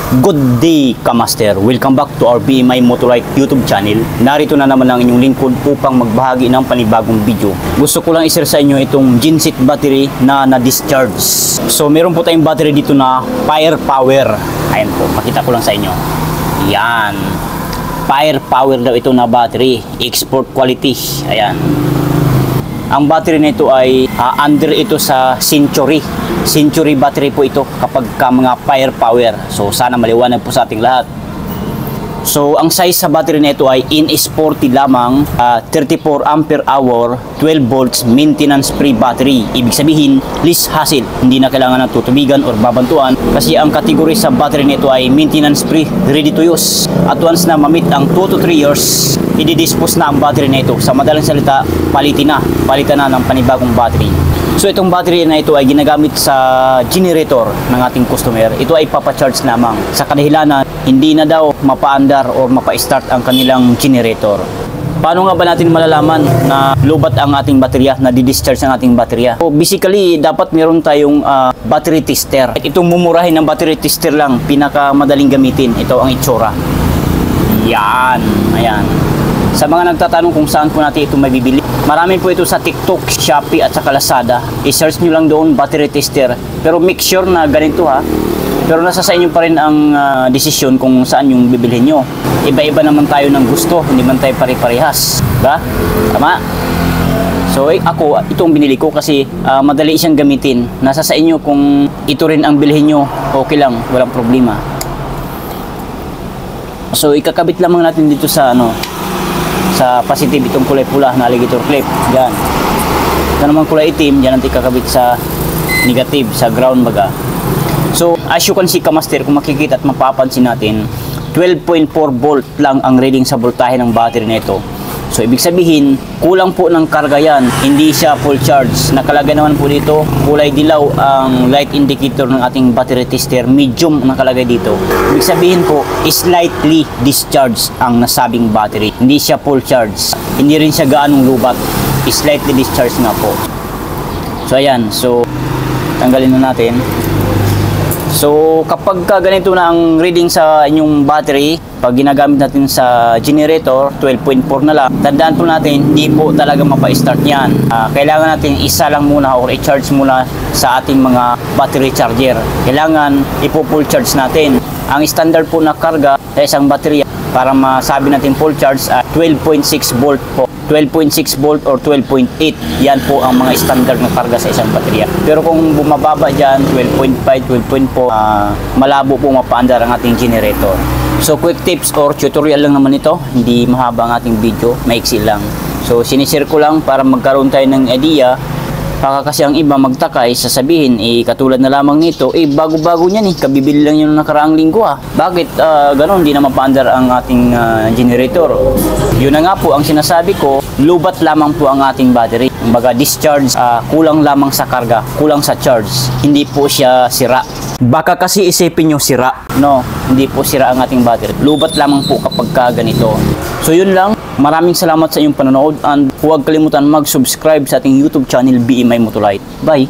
Good day, Kamaster! Welcome back to our BMI Motolite YouTube channel. Narito na naman ang inyong lingkod upang magbahagi ng panibagong video. Gusto ko lang i-share sa inyo itong genset battery na na-discharge. So, meron po tayong battery dito na firepower. Ayan po, makita ko lang sa inyo. Yan. Firepower daw ito na battery. Export quality. Ayan. Ang battery nito ay under ito sa Century. Century battery po ito kapag mga firepower. So sana maliwanag po sa ating lahat. So ang size sa battery nito ay NS40 lamang, 34 ampere hour, 12 volts, maintenance free battery. Ibig sabihin, least hassle. Hindi na kailangan ng tutubigan or babantuan kasi ang kategory sa battery nito ay maintenance free, ready to use. At once na ma-meet ang 2 to 3 years, i-dispose na ang battery nito. Sa madaling salita, palitan na ng panibagong battery. So itong battery na ito ay ginagamit sa generator ng ating customer. Ito ay papacharge lamang sa kadahilanan hindi na daw mapaandar o mapa-start ang kanilang generator. Paano nga ba natin malalaman na lubat ang ating baterya, na di-discharge ang ating baterya? So basically, dapat meron tayong battery tester. Itong mumurahin ng battery tester lang, pinakamadaling gamitin. Ito ang itsura. Yan, ayan. Sa mga nagtatanong kung saan po natin ito mabibili, marami po ito sa TikTok, Shopee at saka Lazada. I-search nyo lang doon battery tester. Pero make sure na ganito ha. Pero nasa sa inyo pa rin ang desisyon kung saan yung bibilhin nyo. Iba-iba naman tayo ng gusto, hindi man tayo pare-parehas. Diba? Tama? So ako, itong binili ko kasi madali siyang gamitin. Nasa sa inyo kung ito rin ang bilhin nyo, okay lang, walang problema. So ikakabit lamang natin dito sa sa positive itong kulay pula na alligator clip. Yan. Ito naman kulay itim, yan ang ikakabit sa negative, sa ground baga. So, as you can see, Kamaster, kung makikita at mapapansin natin, 12.4 volt lang ang reading sa voltahe ng battery nito. So, ibig sabihin, kulang po ng karga yan. Hindi siya full charge. Nakalagay naman po dito, kulay dilaw ang light indicator ng ating battery tester. Medium nakalagay dito. Ibig sabihin po, slightly discharged ang nasabing battery. Hindi siya full charge. Hindi rin siya gaanong lubat. Slightly discharged nga po. So, ayan. So, tanggalin na natin. So, kapag ganito na ang reading sa inyong battery, pag ginagamit natin sa generator, 12.4 na lang, tandaan po natin, hindi po talaga mapa-start yan. Kailangan natin isa lang muna or i-charge muna sa ating mga battery charger. Kailangan ipo-full charge natin. Ang standard po na karga sa isang baterya para masabi natin full charge, 12.6 volt po. 12.6 volt or 12.8, yan po ang mga standard na karga sa isang baterya. Pero kung bumababa dyan, 12.5, 12.4, malabo po mapaandar ang ating generator. So quick tips or tutorial lang naman ito, hindi mahaba ang ating video, maiksi lang. So sinishare ko lang para magkaroon tayo ng idea. Baka kasi ang iba magtakay, sasabihin, katulad na lamang nito, bago-bago niyan kabibili lang yun nakaraang linggo Bakit ganun, hindi na mapaandar ang ating generator? Yun na nga po ang sinasabi ko, lubat lamang po ang ating battery. Kumbaga discharge, kulang lamang sa karga, kulang sa charge. Hindi po siya sira. Baka kasi isipin nyo sira. No, hindi po sira ang ating battery. Lubat lamang po kapag ganito. So yun lang. Maraming salamat sa inyong panonood and huwag kalimutan mag-subscribe sa ating YouTube channel BMI Motolite. Bye!